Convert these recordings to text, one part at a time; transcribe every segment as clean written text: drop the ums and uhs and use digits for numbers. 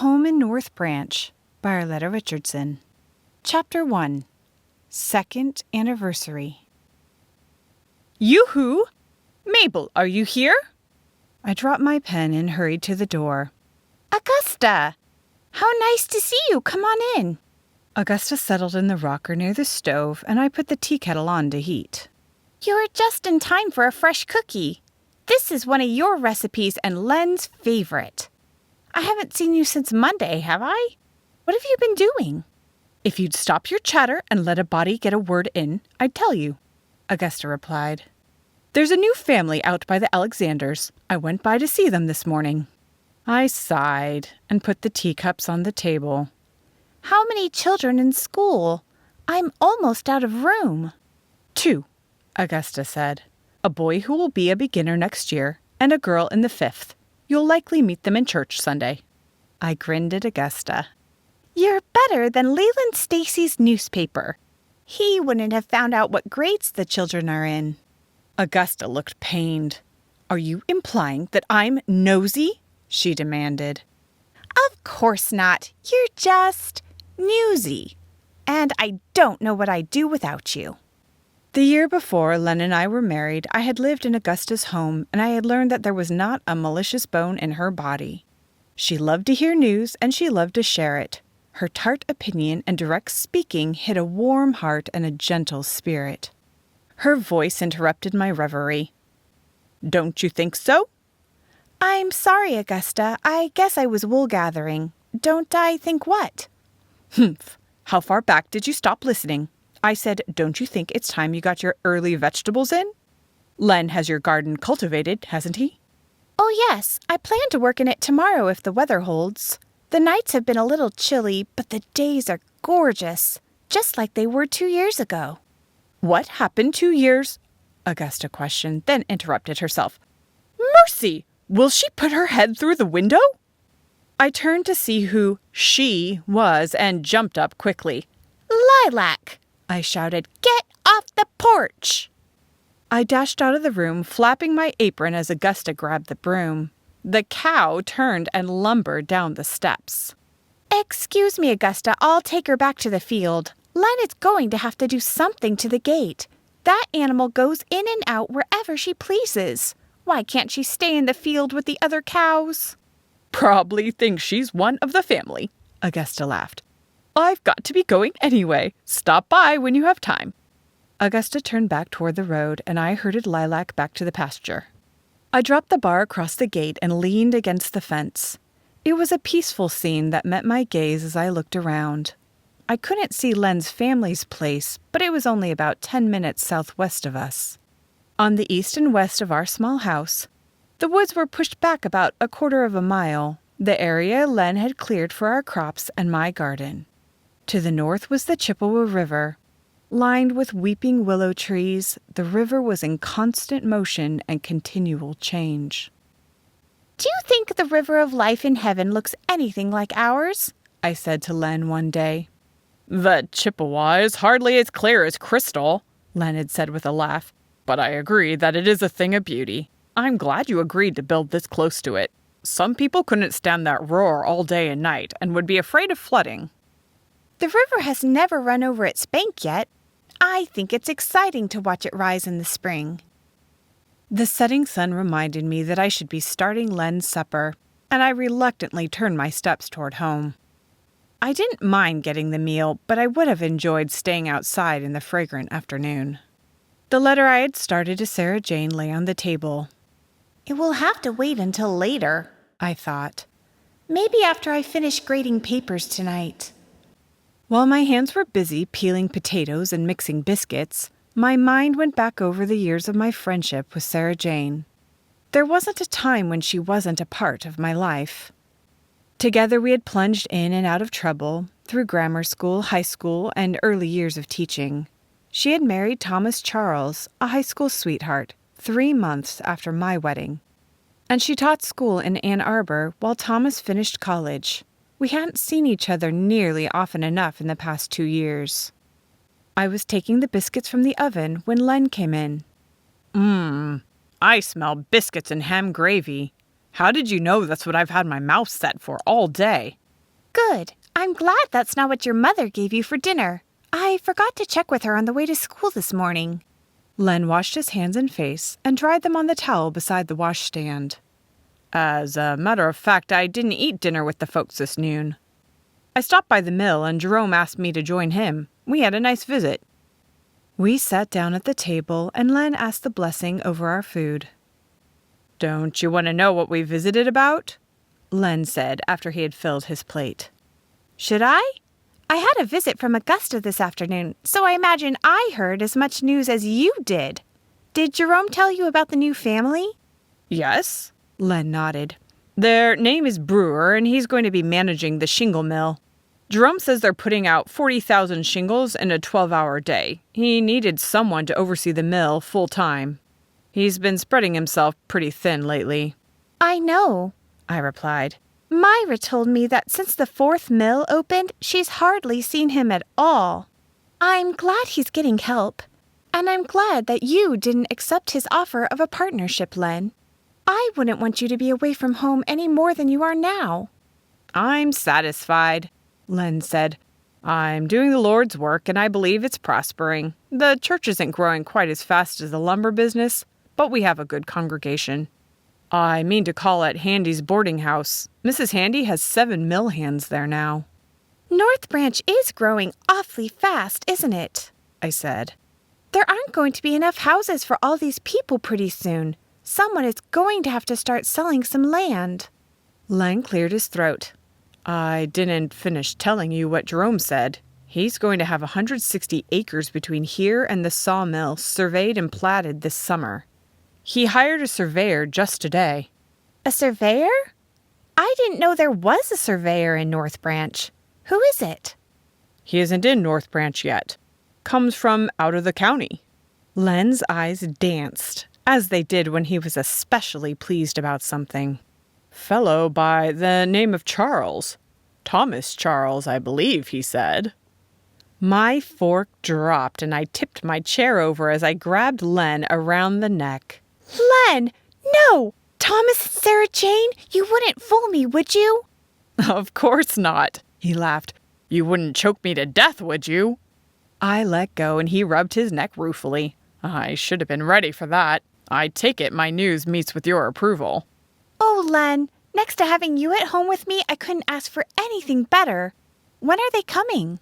Home in North Branch by Arleta Richardson. Chapter 1. Second Anniversary. Yoo-hoo! Mabel, are you here? I dropped my pen and hurried to the door. Augusta! How nice to see you. Come on in. Augusta settled in the rocker near the stove, and I put the tea kettle on to heat. You're just in time for a fresh cookie. This is one of your recipes and Len's favorite. I haven't seen you since Monday, have I? What have you been doing? If you'd stop your chatter and let a body get a word in, I'd tell you, Augusta replied. There's a new family out by the Alexanders. I went by to see them this morning. I sighed and put the teacups on the table. How many children in school? I'm almost out of room. 2, Augusta said. A boy who will be a beginner next year and a girl in the 5th. You'll likely meet them in church Sunday. I grinned at Augusta. You're better than Leland Stacy's newspaper. He wouldn't have found out what grades the children are in. Augusta looked pained. Are you implying that I'm nosy? She demanded. Of course not. You're just newsy. And I don't know what I'd do without you. The year before Len and I were married, I had lived in Augusta's home, and I had learned that there was not a malicious bone in her body. She loved to hear news, and she loved to share it. Her tart opinion and direct speaking hid a warm heart and a gentle spirit. Her voice interrupted my reverie. Don't you think so? I'm sorry, Augusta. I guess I was wool gathering. Don't I think what? Humph. How far back did you stop listening? I said, don't you think it's time you got your early vegetables in? Len has your garden cultivated, hasn't he? Oh, yes. I plan to work in it tomorrow if the weather holds. The nights have been a little chilly, but the days are gorgeous, just like they were 2 years ago. What happened 2 years? Augusta questioned, then interrupted herself. Mercy! Will she put her head through the window? I turned to see who she was and jumped up quickly. Lilac! I shouted, get off the porch! I dashed out of the room, flapping my apron as Augusta grabbed the broom. The cow turned and lumbered down the steps. Excuse me, Augusta, I'll take her back to the field. Len is going to have to do something to the gate. That animal goes in and out wherever she pleases. Why can't she stay in the field with the other cows? Probably thinks she's one of the family, Augusta laughed. I've got to be going anyway. Stop by when you have time. Augusta turned back toward the road, and I herded Lilac back to the pasture. I dropped the bar across the gate and leaned against the fence. It was a peaceful scene that met my gaze as I looked around. I couldn't see Len's family's place, but it was only about 10 minutes southwest of us. On the east and west of our small house, the woods were pushed back about 1/4 of a mile, the area Len had cleared for our crops and my garden. To the north was the Chippewa River. Lined with weeping willow trees, the river was in constant motion and continual change. Do you think the river of life in heaven looks anything like ours? I said to Len one day. The Chippewa is hardly as clear as crystal, Len had said with a laugh. But I agree that it is a thing of beauty. I'm glad you agreed to build this close to it. Some people couldn't stand that roar all day and night and would be afraid of flooding. The river has never run over its bank yet. I think it's exciting to watch it rise in the spring. The setting sun reminded me that I should be starting Len's supper, and I reluctantly turned my steps toward home. I didn't mind getting the meal, but I would have enjoyed staying outside in the fragrant afternoon. The letter I had started to Sarah Jane lay on the table. It will have to wait until later, I thought. Maybe after I finish grading papers tonight. While my hands were busy peeling potatoes and mixing biscuits, my mind went back over the years of my friendship with Sarah Jane. There wasn't a time when she wasn't a part of my life. Together we had plunged in and out of trouble, through grammar school, high school, and early years of teaching. She had married Thomas Charles, a high school sweetheart, 3 months after my wedding. And she taught school in Ann Arbor while Thomas finished college. We hadn't seen each other nearly often enough in the past 2 years. I was taking the biscuits from the oven when Len came in. I smell biscuits and ham gravy. How did you know that's what I've had my mouth set for all day? Good. I'm glad that's not what your mother gave you for dinner. I forgot to check with her on the way to school this morning. Len washed his hands and face and dried them on the towel beside the washstand. As a matter of fact, I didn't eat dinner with the folks this noon. I stopped by the mill and Jerome asked me to join him. We had a nice visit. We sat down at the table and Len asked the blessing over our food. Don't you want to know what we visited about? Len said after he had filled his plate. Should I? I had a visit from Augusta this afternoon, so I imagine I heard as much news as you did. Did Jerome tell you about the new family? Yes, Len nodded. Their name is Brewer, and he's going to be managing the shingle mill. Jerome says they're putting out 40,000 shingles in a 12-hour day. He needed someone to oversee the mill full-time. He's been spreading himself pretty thin lately. I know, I replied. Myra told me that since the 4th mill opened, she's hardly seen him at all. I'm glad he's getting help, and I'm glad that you didn't accept his offer of a partnership, Len. I wouldn't want you to be away from home any more than you are now. I'm satisfied, Len said. I'm doing the Lord's work, and I believe it's prospering. The church isn't growing quite as fast as the lumber business, but we have a good congregation. I mean to call at Handy's boarding house. Mrs. Handy has 7 mill hands there now. North Branch is growing awfully fast, isn't it? I said. There aren't going to be enough houses for all these people pretty soon. Someone is going to have to start selling some land. Len cleared his throat. I didn't finish telling you what Jerome said. He's going to have 160 acres between here and the sawmill surveyed and platted this summer. He hired a surveyor just today. A surveyor? I didn't know there was a surveyor in North Branch. Who is it? He isn't in North Branch yet. Comes from out of the county. Len's eyes danced, as they did when he was especially pleased about something. Fellow by the name of Charles. Thomas Charles, I believe, he said. My fork dropped and I tipped my chair over as I grabbed Len around the neck. Len! No! Thomas and Sarah Jane, you wouldn't fool me, would you? Of course not, he laughed. You wouldn't choke me to death, would you? I let go and he rubbed his neck ruefully. I should have been ready for that. I take it my news meets with your approval. Oh, Len, next to having you at home with me, I couldn't ask for anything better. When are they coming?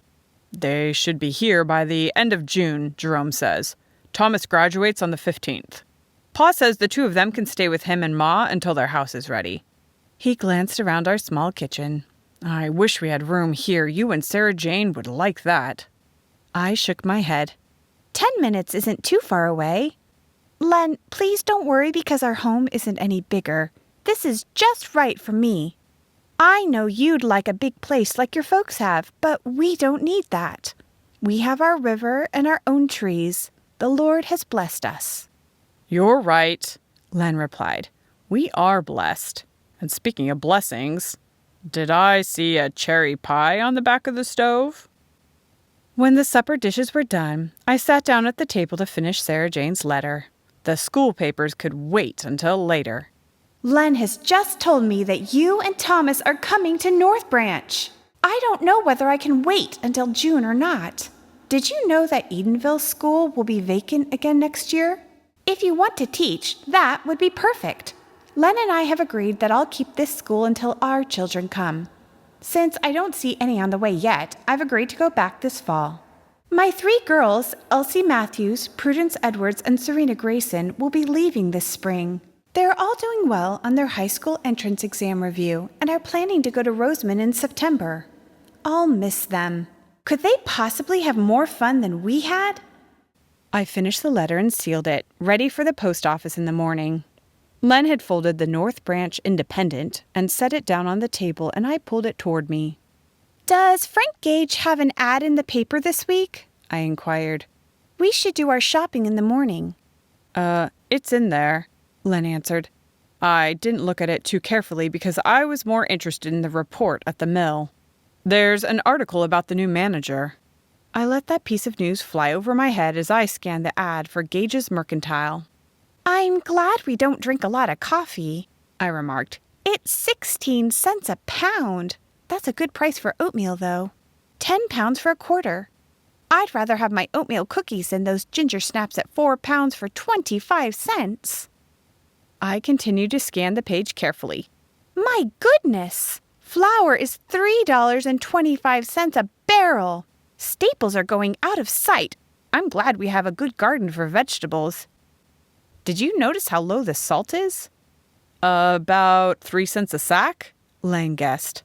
They should be here by the end of June, Jerome says. Thomas graduates on the 15th. Pa says the 2 of them can stay with him and Ma until their house is ready. He glanced around our small kitchen. I wish we had room here. You and Sarah Jane would like that. I shook my head. 10 minutes isn't too far away. Len, please don't worry because our home isn't any bigger. This is just right for me. I know you'd like a big place like your folks have, but we don't need that. We have our river and our own trees. The Lord has blessed us. You're right, Len replied. We are blessed. And speaking of blessings, did I see a cherry pie on the back of the stove? When the supper dishes were done, I sat down at the table to finish Sarah Jane's letter. The school papers could wait until later. Len has just told me that you and Thomas are coming to North Branch. I don't know whether I can wait until June or not. Did you know that Edenville School will be vacant again next year? If you want to teach, that would be perfect. Len and I have agreed that I'll keep this school until our children come. Since I don't see any on the way yet, I've agreed to go back this fall. My 3 girls, Elsie Matthews, Prudence Edwards, and Serena Grayson, will be leaving this spring. They're all doing well on their high school entrance exam review and are planning to go to Roseman in September. I'll miss them. Could they possibly have more fun than we had? I finished the letter and sealed it, ready for the post office in the morning. Len had folded the North Branch Independent and set it down on the table, and I pulled it toward me. Does Frank Gage have an ad in the paper this week? I inquired. We should do our shopping in the morning. It's in there, Len answered. I didn't look at it too carefully because I was more interested in the report at the mill. There's an article about the new manager. I let that piece of news fly over my head as I scanned the ad for Gage's Mercantile. I'm glad we don't drink a lot of coffee, I remarked. It's 16 cents a pound. That's a good price for oatmeal, though. 10 pounds for a quarter. I'd rather have my oatmeal cookies than those ginger snaps at 4 pounds for 25 cents. I continued to scan the page carefully. My goodness! Flour is $3.25 a barrel. Staples are going out of sight. I'm glad we have a good garden for vegetables. Did you notice how low the salt is? About 3 cents a sack? Len guessed.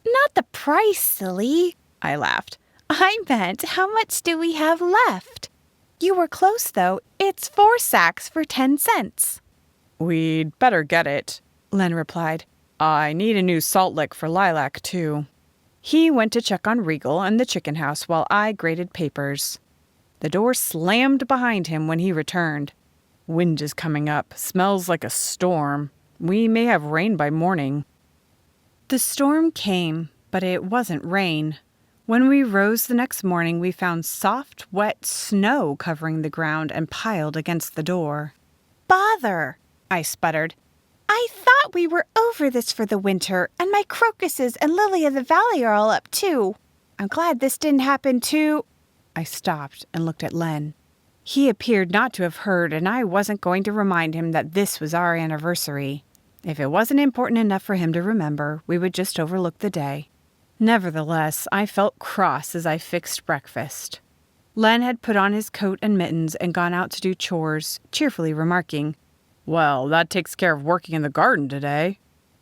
Not the price, silly, I laughed. I meant how much do we have left? You were close, though. It's 4 sacks for 10 cents. We'd better get it, Len replied. I need a new salt lick for Lilac, too. He went to check on Regal and the chicken house while I graded papers. The door slammed behind him when he returned. Wind is coming up. Smells like a storm. We may have rain by morning. The storm came, but it wasn't rain. When we rose the next morning, we found soft, wet snow covering the ground and piled against the door. Bother, I sputtered. I thought we were over this for the winter, and my crocuses and lily of the valley are all up, too. I'm glad this didn't happen to... I stopped and looked at Len. He appeared not to have heard, and I wasn't going to remind him that this was our anniversary. If it wasn't important enough for him to remember, we would just overlook the day. Nevertheless, I felt cross as I fixed breakfast. Len had put on his coat and mittens and gone out to do chores, cheerfully remarking, "Well, that takes care of working in the garden today."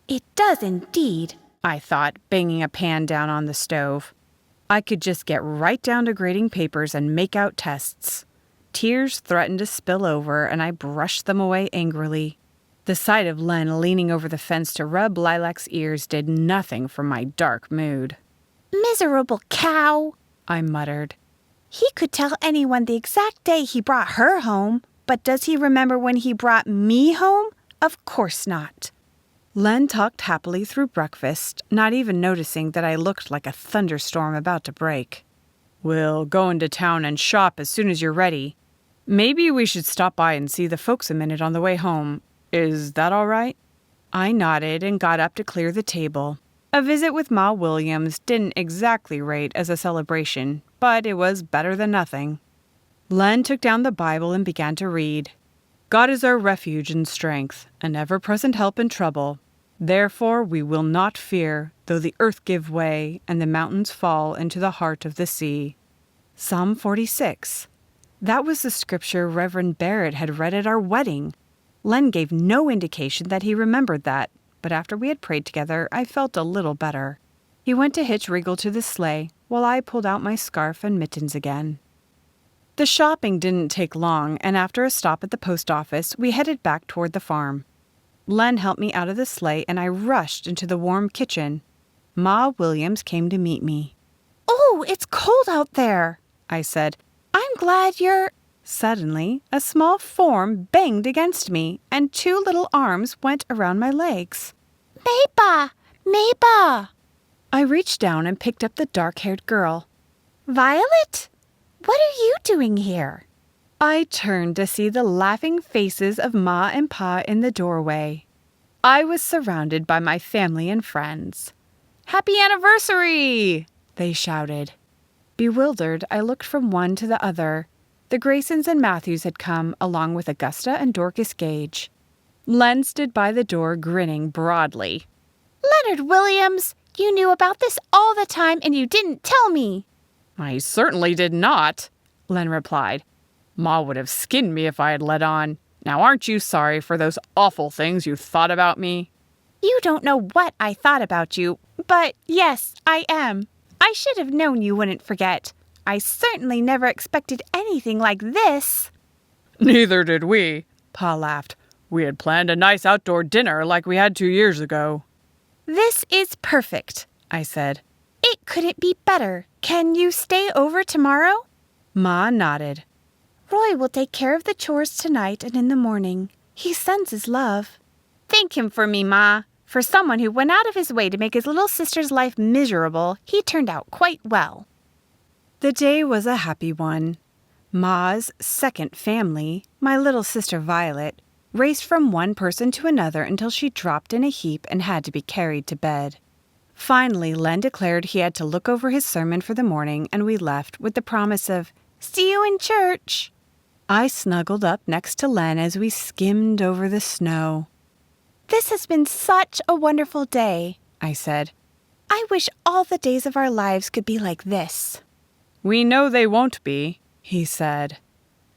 It does indeed, I thought, banging a pan down on the stove. I could just get right down to grading papers and make out tests. Tears threatened to spill over, and I brushed them away angrily. The sight of Len leaning over the fence to rub Lilac's ears did nothing for my dark mood. Miserable cow, I muttered. He could tell anyone the exact day he brought her home, but does he remember when he brought me home? Of course not. Len talked happily through breakfast, not even noticing that I looked like a thunderstorm about to break. "We'll go into town and shop as soon as you're ready. Maybe we should stop by and see the folks a minute on the way home. Is that all right?" I nodded and got up to clear the table. A visit with Ma Williams didn't exactly rate as a celebration, but it was better than nothing. Len took down the Bible and began to read. "God is our refuge and strength, an ever-present help in trouble. Therefore we will not fear, though the earth give way and the mountains fall into the heart of the sea." Psalm 46. That was the scripture Reverend Barrett had read at our wedding. Len gave no indication that he remembered that, but after we had prayed together, I felt a little better. He went to hitch Regal to the sleigh, while I pulled out my scarf and mittens again. The shopping didn't take long, and after a stop at the post office, we headed back toward the farm. Len helped me out of the sleigh, and I rushed into the warm kitchen. Ma Williams came to meet me. "Oh, it's cold out there," I said. "I'm glad you're—" Suddenly, a small form banged against me, and 2 little arms went around my legs. Mabel! Mabel! I reached down and picked up the dark-haired girl. Violet? What are you doing here? I turned to see the laughing faces of Ma and Pa in the doorway. I was surrounded by my family and friends. "Happy anniversary!" they shouted. Bewildered, I looked from one to the other. The Graysons and Matthews had come, along with Augusta and Dorcas Gage. Len stood by the door, grinning broadly. "Leonard Williams, you knew about this all the time and you didn't tell me." "I certainly did not," Len replied. "Ma would have skinned me if I had let on. Now aren't you sorry for those awful things you thought about me?" "You don't know what I thought about you, but yes, I am. I should have known you wouldn't forget. I certainly never expected anything like this." "Neither did we," Pa laughed. "We had planned a nice outdoor dinner like we had 2 years ago." "This is perfect," I said. "It couldn't be better. Can you stay over tomorrow?" Ma nodded. "Roy will take care of the chores tonight and in the morning. He sends his love." "Thank him for me, Ma. For someone who went out of his way to make his little sister's life miserable, he turned out quite well." The day was a happy one. Ma's second family, my little sister Violet, raced from one person to another until she dropped in a heap and had to be carried to bed. Finally, Len declared he had to look over his sermon for the morning, and we left with the promise of, "See you in church." I snuggled up next to Len as we skimmed over the snow. "This has been such a wonderful day," I said. "I wish all the days of our lives could be like this." We know they won't be, he said.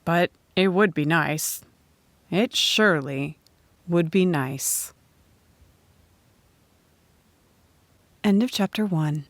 But it would be nice. It surely would be nice. End of chapter 1.